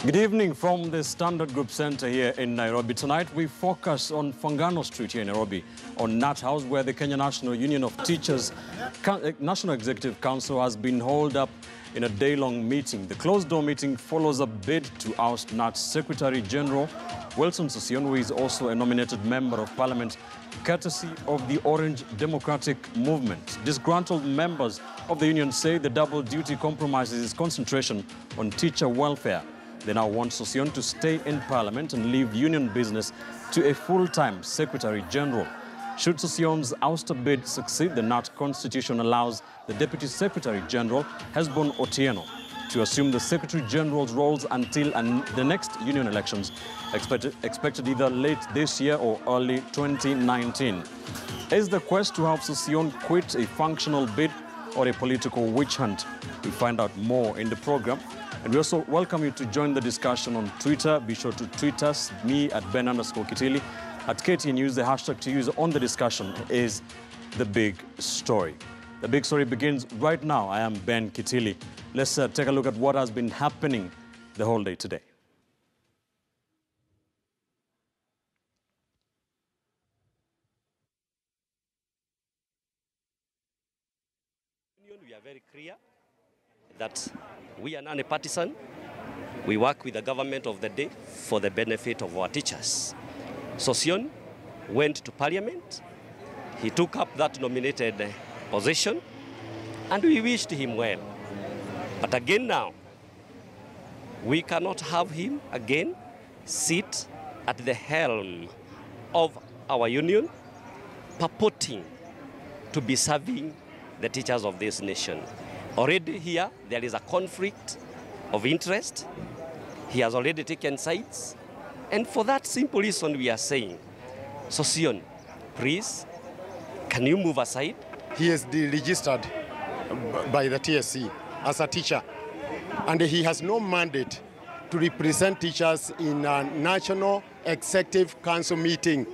Good evening from the Standard Group Center here in Nairobi. Tonight we focus on Fangano Street here in Nairobi, on Knut House, where the Kenya National Union of Teachers National Executive Council has been holed up in a day-long meeting. The closed-door meeting follows a bid to oust Knut's Secretary General, Wilson Sossion, who is also a nominated member of Parliament, courtesy of the Orange Democratic Movement. Disgruntled members of the union say the double duty compromises its concentration on teacher welfare. They now want Sossion to stay in Parliament and leave union business to a full-time Secretary General. Should Sossion's ouster bid succeed, the Knut Constitution allows the Deputy Secretary General, Hesbon Otieno, to assume the Secretary General's roles until the next union elections, expected either late this year or early 2019. Is the quest to have Sossion quit a functional bid or a political witch hunt? We'll find out more in the program. And we also welcome you to join the discussion on Twitter. Be sure to tweet us, me at Ben_Kitili, at KT News. The hashtag to use on the discussion is The Big Story. The Big Story begins right now. I am Ben Kitili. Let's take a look at what has been happening the whole day today. We are very clear that we are non-partisan. We work with the government of the day for the benefit of our teachers. Sossion went to Parliament. He took up that nominated position, and we wished him well. But again now, we cannot have him again sit at the helm of our union, purporting to be serving the teachers of this nation. Already here, there is a conflict of interest. He has already taken sides. And for that simple reason, we are saying, Sossion, please, can you move aside? He is deregistered by the TSC as a teacher, and he has no mandate to represent teachers in a National Executive Council meeting.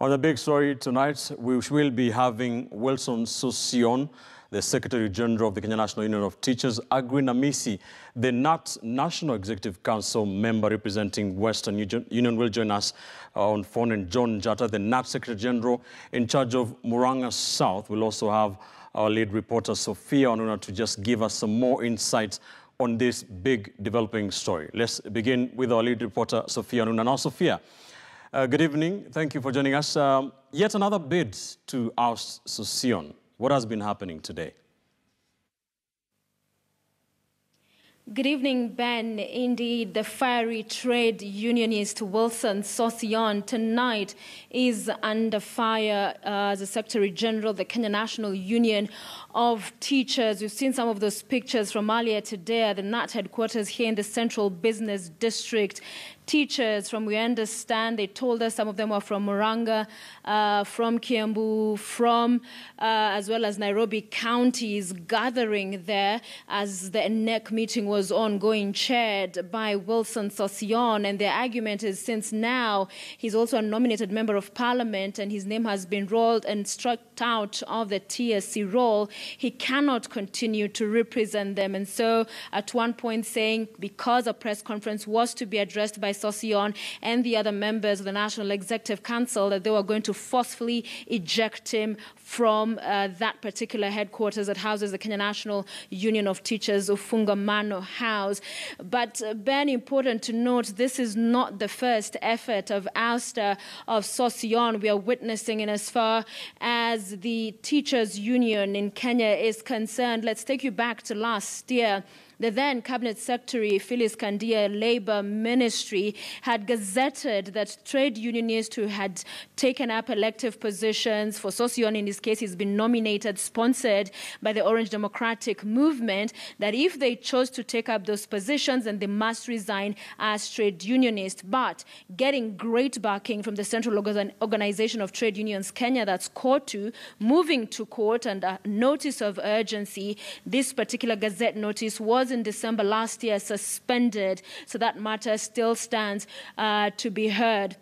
On The Big Story tonight, we will be having Wilson Sossion, the Secretary General of the Kenya National Union of Teachers, Aggrey Namisi, the Knut National Executive Council member representing Western Union, will join us on phone, and John Jata, the Knut Secretary General in charge of Murang'a South. We'll also have our lead reporter, Sophia Onuna, to just give us some more insights on this big developing story. Let's begin with our lead reporter, Sophia Onuna. Now, Sophia, good evening. Thank you for joining us. Yet another bid to oust Sossion. What has been happening today? Good evening, Ben. Indeed, the fiery trade unionist Wilson Sossion tonight is under fire as the Secretary General of the Kenya National Union of Teachers. We've seen some of those pictures from earlier today at the Knut headquarters here in the Central Business District. Teachers, from we understand, they told us some of them are from Murang'a, from Kiambu, from as well as Nairobi counties, gathering there as the NEC meeting was ongoing, chaired by Wilson Sossion. And their argument is, since now he's also a nominated member of Parliament and his name has been rolled and struck out of the TSC role, he cannot continue to represent them. And so at one point saying, because a press conference was to be addressed by Sossion and the other members of the National Executive Council, that they were going to forcefully eject him from that particular headquarters that houses the Kenya National Union of Teachers, Ufungamano House. But Ben, important to note, this is not the first effort of ouster of Sossion we are witnessing in as far as the teachers' union in Kenya is concerned. Let's take you back to last year. The then Cabinet Secretary, Phyllis Kandia, Labour Ministry, had gazetted that trade unionists who had taken up elective positions, for Sossion in this case, he's been nominated, sponsored by the Orange Democratic Movement, that if they chose to take up those positions, then they must resign as trade unionists. But getting great backing from the Central Organization of Trade Unions Kenya, that's COTU, moving to court and a notice of urgency, this particular gazette notice was in December last year suspended, so that matter still stands to be heard.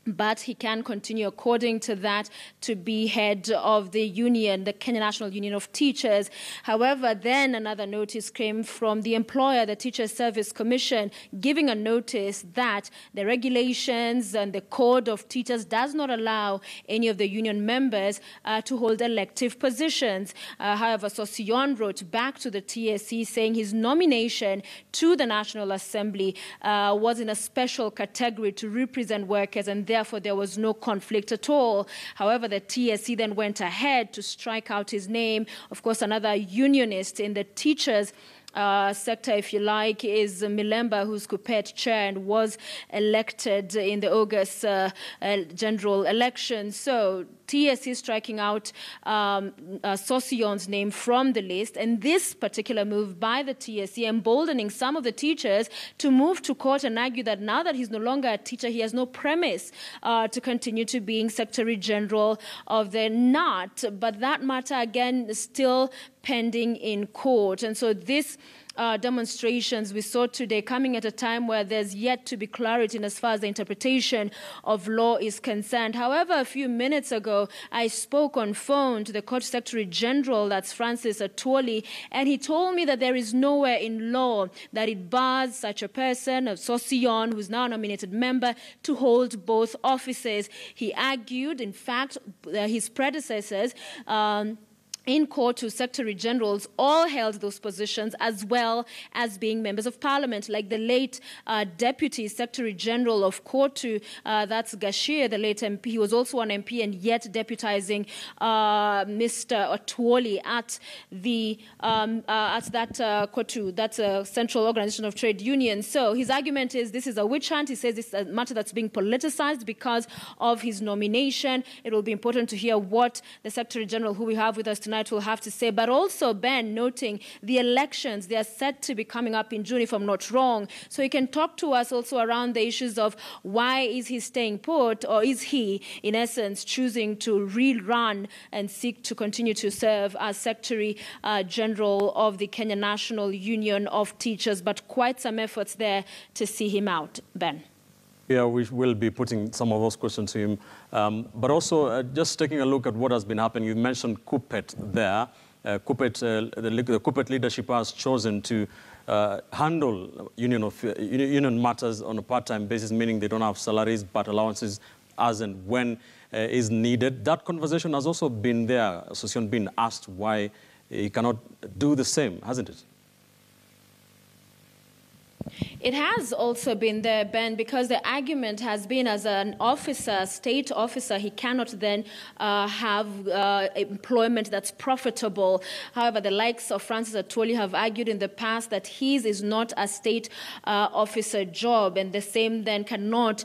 but he can continue, according to that, to be head of the union, the Kenya National Union of Teachers. However, then another notice came from the employer, the Teacher Service Commission, giving a notice that the regulations and the code of teachers does not allow any of the union members to hold elective positions. However, Sosion wrote back to the TSC saying his nomination to the National Assembly was in a special category to represent workers, and therefore there was no conflict at all. However, the TSC then went ahead to strike out his name. Of course, another unionist in the teachers sector, if you like, is Milemba, who's Kupet chair and was elected in the August general election. So TSC is striking out Sosion's name from the list, and this particular move by the TSC emboldening some of the teachers to move to court and argue that now that he's no longer a teacher, he has no premise to continue to being Secretary General of the NAT. But that matter, again, is still pending in court. And so this demonstrations we saw today coming at a time where there's yet to be clarity in as far as the interpretation of law is concerned. However, a few minutes ago, I spoke on phone to the Court Secretary General, that's Francis Atwoli, and he told me that there is nowhere in law that it bars such a person, a Sosion, who's now a nominated member, to hold both offices. He argued, in fact, his predecessors in court to Secretary Generals all held those positions, as well as being members of Parliament, like the late Deputy Secretary General of Kotu, that's Gashir, the late MP. He was also an MP and yet deputizing Mr. Atwoli at that Kotu, that's a Central Organization of Trade Unions. So his argument is this is a witch hunt. He says this is a matter that's being politicized because of his nomination. It will be important to hear what the Secretary General, who we have with us tonight, will have to say. But also, Ben, noting the elections, they are set to be coming up in June, if I'm not wrong. So he can talk to us also around the issues of why is he staying put, or is he, in essence, choosing to rerun and seek to continue to serve as Secretary General of the Kenya National Union of Teachers. But quite some efforts there to see him out, Ben. Yeah, we will be putting some of those questions to him. But also, just taking a look at what has been happening, you mentioned Kupet there. The Kupet leadership has chosen to handle union matters on a part-time basis, meaning they don't have salaries but allowances as and when is needed. That conversation has also been there, Sosion being asked why he cannot do the same, hasn't it? It has also been there, Ben, because the argument has been as an officer, state officer, he cannot then have employment that's profitable. However, the likes of Francis Atwoli have argued in the past that his is not a state officer job, and the same then cannot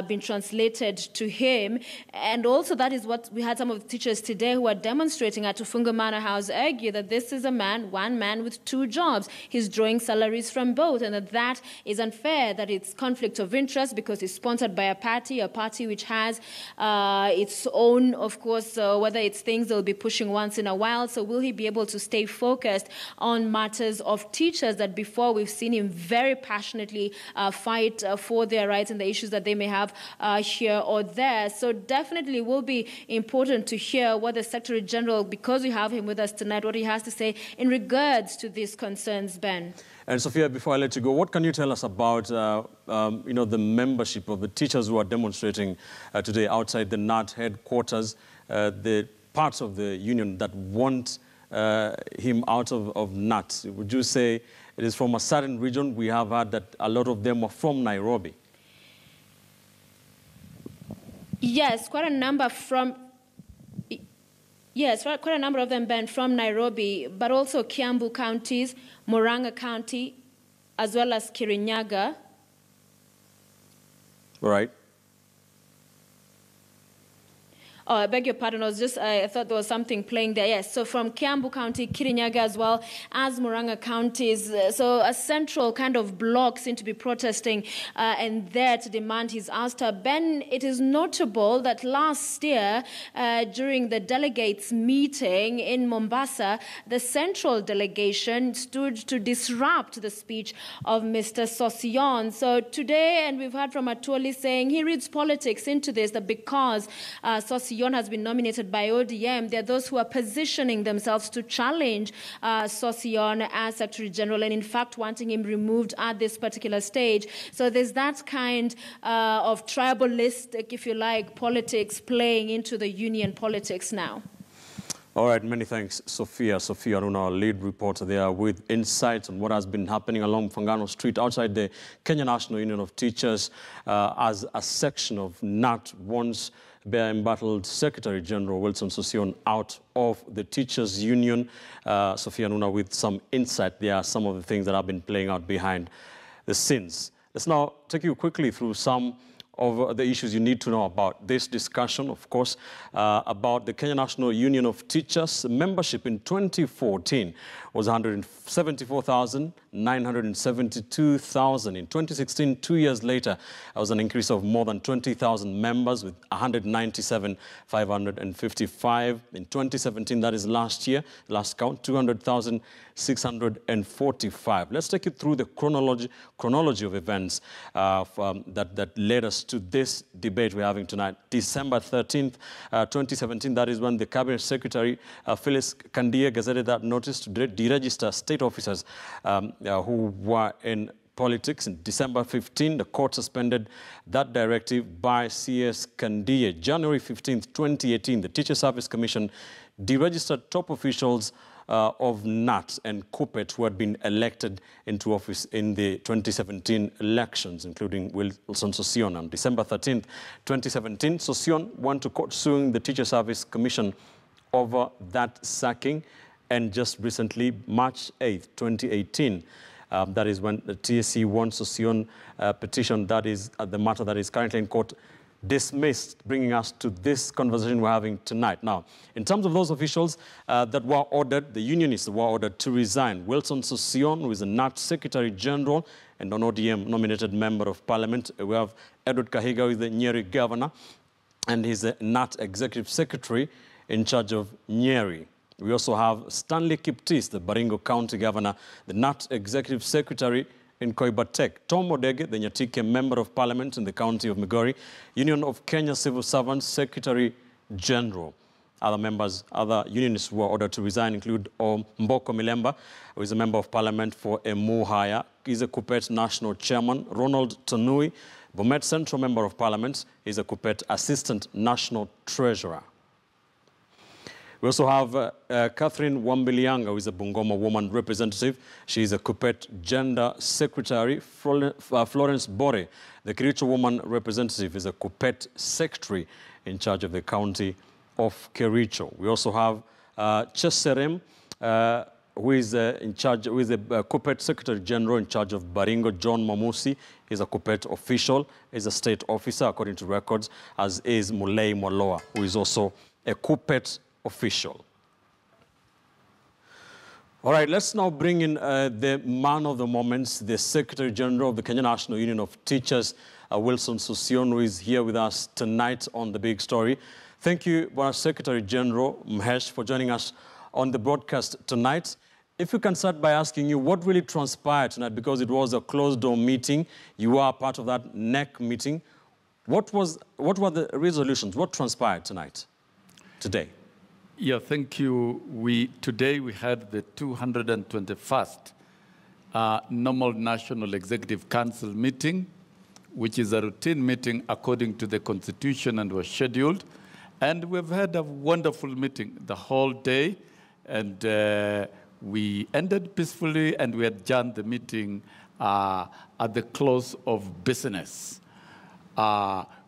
be translated to him. And also that is what we had some of the teachers today who are demonstrating at Tufunga Manor House argue that this is a man, one man with two jobs. He's drawing salaries from both, and that is unfair, that it's conflict of interest because it's sponsored by a party which has its own, of course, whether it's things they'll be pushing once in a while. So will he be able to stay focused on matters of teachers that before we've seen him very passionately fight for their rights and the issues that they may have here or there. So definitely will be important to hear what the Secretary General, because we have him with us tonight, what he has to say in regards to these concerns, Ben. And Sophia, before I let you go, what can you tell us about, the membership of the teachers who are demonstrating today outside the NAT headquarters, the parts of the union that want him out of NAT? Would you say it is from a certain region? We have heard that a lot of them are from Nairobi. Yes, quite a number from... Yes, quite a number of them, Ben, from Nairobi, but also Kiambu counties, Murang'a County, as well as Kirinyaga. Right. Oh, I beg your pardon. I thought there was something playing there. Yes. So from Kiambu County, Kirinyaga, as well as Murang'a counties. So a central kind of bloc seem to be protesting and there to demand his ouster. Ben, it is notable that last year during the delegates meeting in Mombasa, the central delegation stood to disrupt the speech of Mr. Sosion. So today, and we've heard from Atwoli saying he reads politics into this, that because Sosion has been nominated by ODM, there are those who are positioning themselves to challenge Sosion as Secretary General and in fact wanting him removed at this particular stage. So there's that kind of tribalistic, if you like, politics playing into the union politics now. All right, many thanks, Sophia. Sophia Aruna, our lead reporter there, with insights on what has been happening along Fangano Street outside the Kenya National Union of Teachers as a section of NAT wants embattled Secretary General Wilson Sosion out of the Teachers Union. Sophia Aruna with some insight there, some of the things that have been playing out behind the scenes. Let's now take you quickly through some of the issues you need to know about this discussion, of course, about the Kenya National Union of Teachers. Membership in 2014 was 174,972,000. In 2016, 2 years later, there was an increase of more than 20,000 members with 197,555. In 2017, that is last year, last count, 200,645. Let's take you through the chronology of events that led us to this debate we're having tonight. December 13th, 2017, that is when the Cabinet Secretary, Phyllis Kandia, gazetted that notice to deregister state officers who were in politics. In December 15, the court suspended that directive by CS Kandia. January 15th, 2018, the Teacher Service Commission deregistered top officials of NAT and Kupet who had been elected into office in the 2017 elections, including Wilson Sosion. On December 13th, 2017, Sosion went to court suing the Teacher Service Commission over that sacking. And just recently, March 8th, 2018, that is when the TSC won Sosion petition, that is the matter that is currently in court, dismissed, bringing us to this conversation we're having tonight. Now, in terms of those officials that were ordered, the unionists were ordered to resign. Wilson Sosion, who is a NAT Secretary General and an ODM nominated Member of Parliament. We have Edward Kahiga, who is the Nyeri Governor, and he's a NAT Executive Secretary in charge of Nyeri. We also have Stanley Kiptis, the Baringo County Governor, the NAT Executive Secretary in Koibatek. Tom Odege, the Nyatike Member of Parliament in the County of Migori, Union of Kenya Civil Servants Secretary General. Other members, other unionists who were ordered to resign include Mboko Milemba, who is a Member of Parliament for Emuhaya, he's a Kupet National Chairman. Ronald Tanui, Bomet Central Member of Parliament, is a Kupet Assistant National Treasurer. We also have Catherine Wambilianga, who is a Bungoma woman representative. She is a Kupet Gender Secretary. Florence Bore, the Kericho woman representative, is a Kupet Secretary in charge of the county of Kericho. We also have Cheserem, who is in charge, who is the Kupet Secretary General in charge of Baringo. John Mamusi is a Kupet official, is a state officer according to records, as is Mulei Mwaloa, who is also a Kupet official. All right, let's now bring in the man of the moments, the Secretary General of the Kenya National Union of Teachers, Wilson Sosion, who is here with us tonight on The Big Story. Thank you, Secretary General Mhesh, for joining us on the broadcast tonight. If we can start by asking you what really transpired tonight, because it was a closed-door meeting. You are part of that NEC meeting. What were the resolutions? What transpired today? Yeah, thank you. Today we had the 221st normal National Executive Council meeting, which is a routine meeting according to the Constitution and was scheduled. And we've had a wonderful meeting the whole day. And we ended peacefully and we adjourned the meeting at the close of business.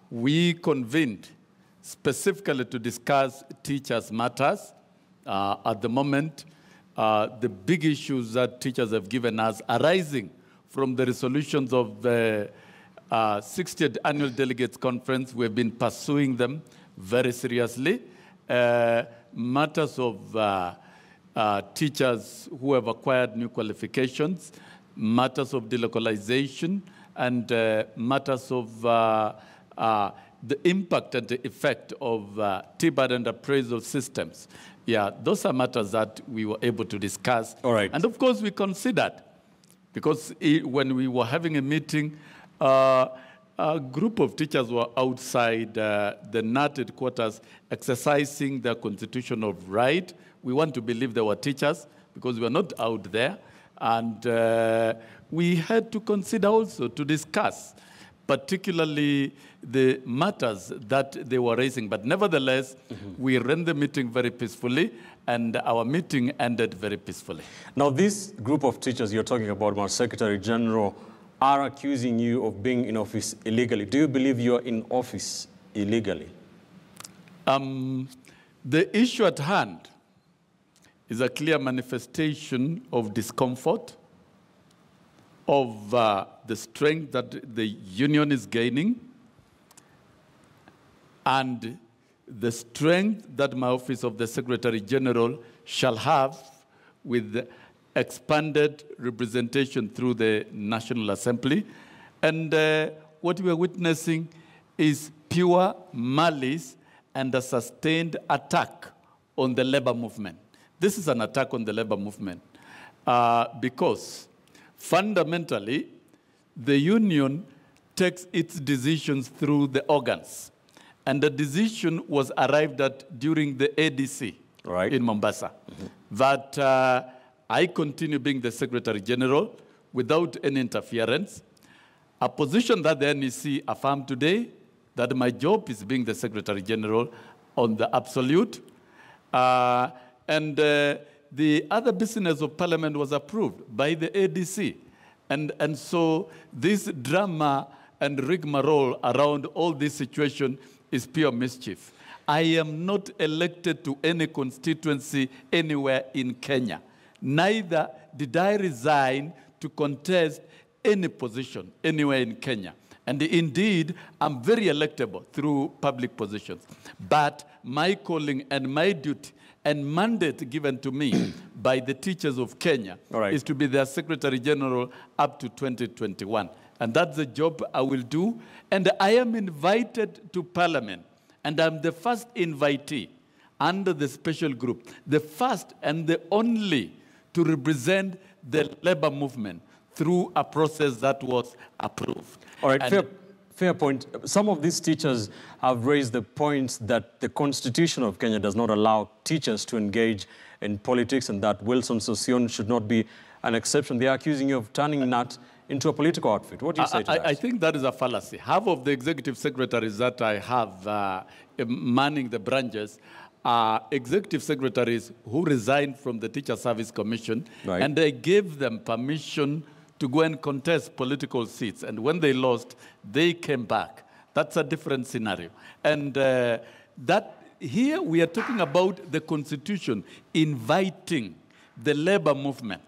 We convened specifically to discuss teachers' matters. At the moment, the big issues that teachers have given us arising from the resolutions of the 60th Annual Delegates Conference, we've been pursuing them very seriously. Matters of teachers who have acquired new qualifications, matters of delocalization, and matters of the impact and the effect of TBAD and appraisal systems. Yeah, those are matters that we were able to discuss. All right. And of course, we considered, because when we were having a meeting, a group of teachers were outside the NAT headquarters exercising their constitutional right. We want to believe they were teachers because we were not out there. And we had to consider also to discuss particularly the matters that they were raising. But nevertheless, we ran the meeting very peacefully, and our meeting ended very peacefully. Now, this group of teachers you're talking about, my Secretary General, are accusing you of being in office illegally. Do you believe you're in office illegally? The issue at hand is a clear manifestation of discomfort, of the strength that the union is gaining, and the strength that my office of the Secretary General shall have with expanded representation through the National Assembly. And what we are witnessing is pure malice and a sustained attack on the labor movement. This is an attack on the labor movement because fundamentally, the union takes its decisions through the organs. And the decision was arrived at during the ADC in Mombasa, that I continue being the Secretary General without any interference, a position that the NEC affirmed today, that my job is being the Secretary General on the absolute. And the other business of Parliament was approved by the ADC. And so this drama and rigmarole around all this situation is pure mischief. I am not elected to any constituency anywhere in Kenya. Neither did I resign to contest any position anywhere in Kenya. And indeed, I'm very electable through public positions. But my calling and my duty and mandate given to me by the teachers of Kenya is to be their Secretary General up to 2021. And that's the job I will do. And I am invited to Parliament. And I'm the first invitee under the special group, the first and the only to represent the labor movement through a process that was approved. All right, fair point. Some of these teachers have raised the point that the Constitution of Kenya does not allow teachers to engage in politics and that Wilson Sossion should not be an exception. They are accusing you of turning NAT into a political outfit. What do you say to that? I think that is a fallacy. Half of the executive secretaries that I have manning the branches are executive secretaries who resigned from the Teacher Service Commission, and they gave them permission to go and contest political seats. And when they lost, they came back. That's a different scenario. And that here we are talking about the Constitution inviting the labor movement.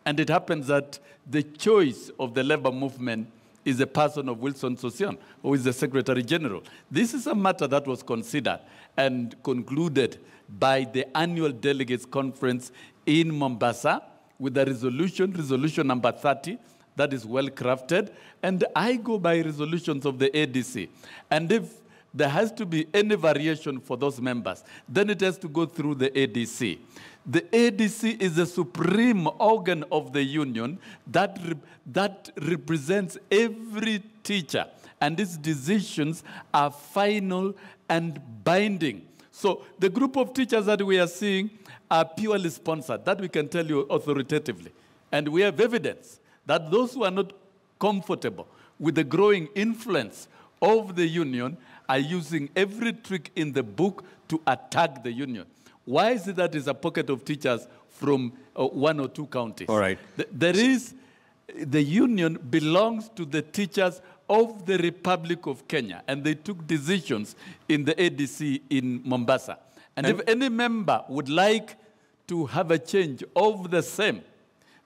And it happens that the choice of the labor movement is the person of Wilson Sossion, who is the Secretary General. This is a matter that was considered and concluded by the annual delegates conference in Mombasa with a resolution number 30, that is well crafted. And I go by resolutions of the ADC. And if there has to be any variation for those members, then it has to go through the ADC. The ADC is the supreme organ of the union that represents every teacher, and its decisions are final and binding. So the group of teachers that we are seeing are purely sponsored. That we can tell you authoritatively. And we have evidence that those who are not comfortable with the growing influence of the union are using every trick in the book to attack the union. Why is it that there's a pocket of teachers from 1 or 2 counties? All right. The union belongs to the teachers of the Republic of Kenya, and they took decisions in the ADC in Mombasa. And if any member would like to have a change of the same,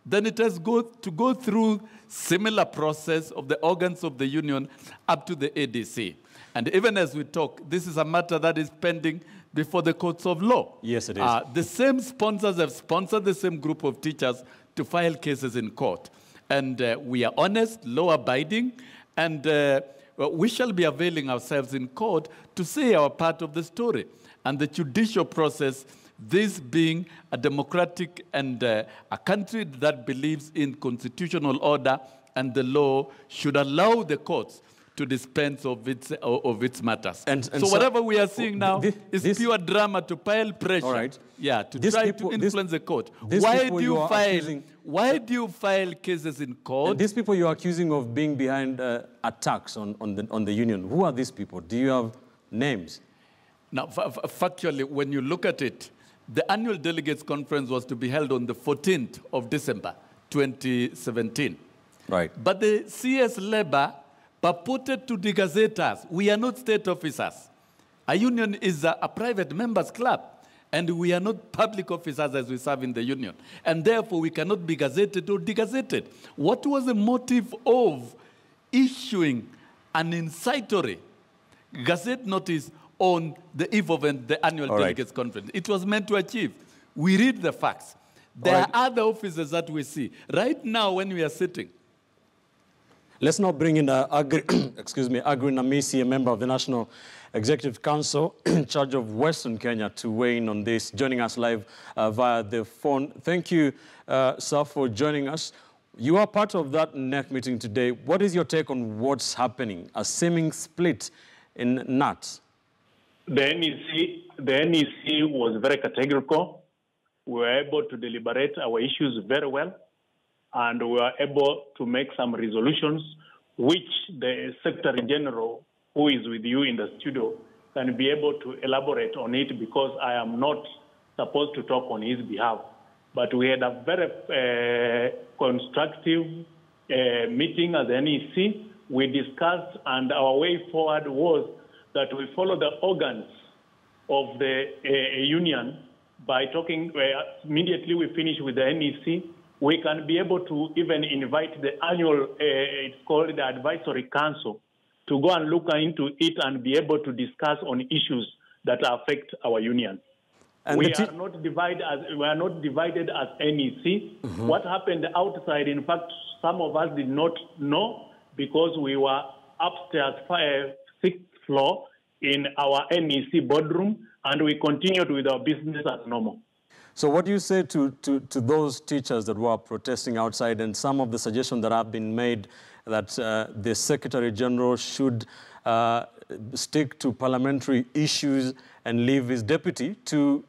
then it has to go through similar process of the organs of the union up to the ADC. And even as we talk, this is a matter that is pending before the courts of law. Yes, it is. The same sponsors have sponsored the same group of teachers to file cases in court. And we are honest, law-abiding, and we shall be availing ourselves in court to say our part of the story. And the judicial process, this being a democratic and a country that believes in constitutional order and the law, should allow the courts to dispense of its matters. And so whatever we are seeing now is pure drama to pile pressure. All right. Yeah, to try to influence the court. Why do you file cases in court? And these people you are accusing of being behind attacks on the union, who are these people? Do you have names? Now, factually, when you look at it, the annual delegates conference was to be held on the 14th of December, 2017. Right. But the CS Labour purported to the gazetteers, we are not state officers. A union is a private members club, and we are not public officers as we serve in the union. And therefore, we cannot be gazetted or degazetted. What was the motive of issuing an incitory gazette notice on the eve of the annual delegates conference? It was meant to achieve. We read the facts. There are other officers that we see. Right now, when we are sitting, let's now bring in Agri Namisi, a member of the National Executive Council in charge of Western Kenya, to weigh in on this, joining us live via the phone. Thank you, sir, for joining us. You are part of that NEC meeting today. What is your take on what's happening, a seeming split in NAT? The NEC was very categorical. We were able to deliberate our issues very well, and we were able to make some resolutions, which the Secretary General, who is with you in the studio, can be able to elaborate on it, because I am not supposed to talk on his behalf. But we had a very constructive meeting at the NEC. We discussed, and our way forward was that we follow the organs of the union by talking. Immediately we finish with the NEC, we can be able to even invite the annual, it's called the Advisory Council, to go and look into it and be able to discuss on issues that affect our union. And we are not divided as NEC. Mm-hmm. What happened outside, in fact, some of us did not know, because we were upstairs, 6th floor in our NEC boardroom, and we continued with our business as normal. So what do you say to those teachers that were protesting outside, and some of the suggestions that have been made that the Secretary General should stick to parliamentary issues and leave his deputy to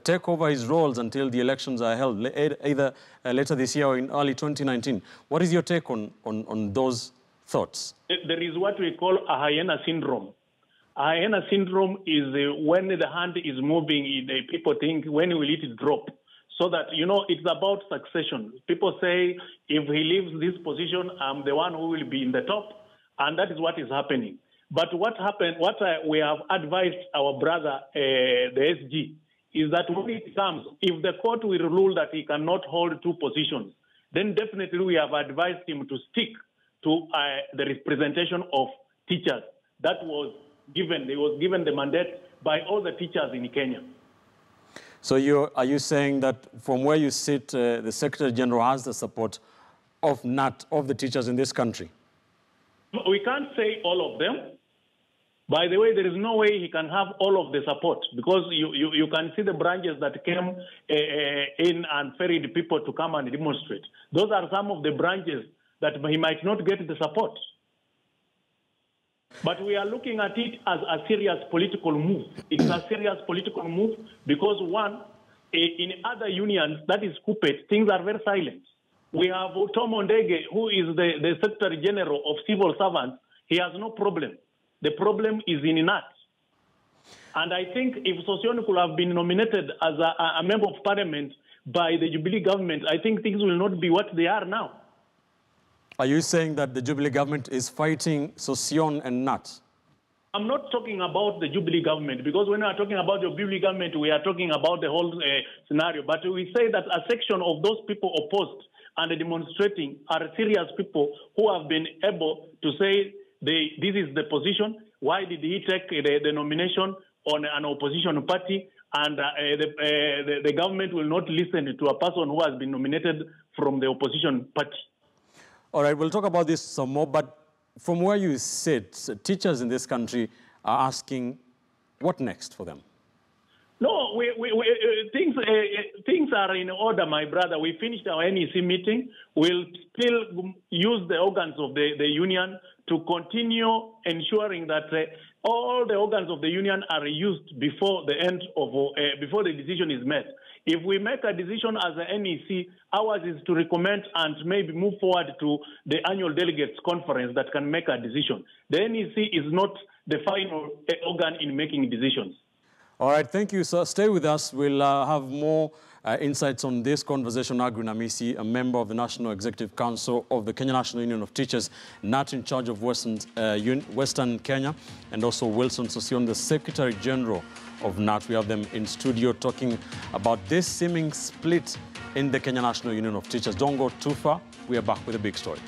take over his roles until the elections are held, either later this year or in early 2019? What is your take on those thoughts? There is what we call a hyena syndrome. A hyena syndrome is when the hand is moving, people think, when will it drop? So that, you know, it's about succession. People say, if he leaves this position, I'm the one who will be in the top. And that is what is happening. But what happened, we have advised our brother, the SG, is that when it comes, if the court will rule that he cannot hold two positions, then definitely we have advised him to stick to the representation of teachers. That was given, he was given the mandate by all the teachers in Kenya. So are you saying that from where you sit, the Secretary General has the support of NAT, of the teachers in this country? We can't say all of them. By the way, there is no way he can have all of the support, because you can see the branches that came in and ferried people to come and demonstrate. Those are some of the branches that he might not get the support. But we are looking at it as a serious political move. It's a serious political move because, one, in other unions, that is Kupet, things are very silent. We have Tom Ondege, who is the Secretary General of Civil Servants. He has no problem. The problem is in NAT. And I think if Sosion could have been nominated as a member of parliament by the Jubilee government, I think things will not be what they are now. Are you saying that the Jubilee government is fighting Sosion and NAT? I'm not talking about the Jubilee government, because when we are talking about the Jubilee government, we are talking about the whole scenario. But we say that a section of those people opposed and demonstrating are serious people who have been able to say this is the position. Why did he take the nomination on an opposition party? And the government will not listen to a person who has been nominated from the opposition party. All right, we'll talk about this some more, but from where you sit, teachers in this country are asking, what next for them? No, things are in order, my brother. We finished our NEC meeting. We'll still use the organs of the union to continue ensuring that all the organs of the union are used before the end of before the decision is made. If we make a decision as a NEC, ours is to recommend and maybe move forward to the annual delegates conference that can make a decision. The NEC is not the final organ in making decisions. All right, thank you, sir. Stay with us. We'll have more insights on this conversation. Agri Namisi, a member of the National Executive Council of the Kenya National Union of Teachers, Knut in charge of Western Kenya, and also Wilson Sosion, the Secretary General of Knut. We have them in studio talking about this seeming split in the Kenya National Union of Teachers. Don't go too far. We are back with a big story.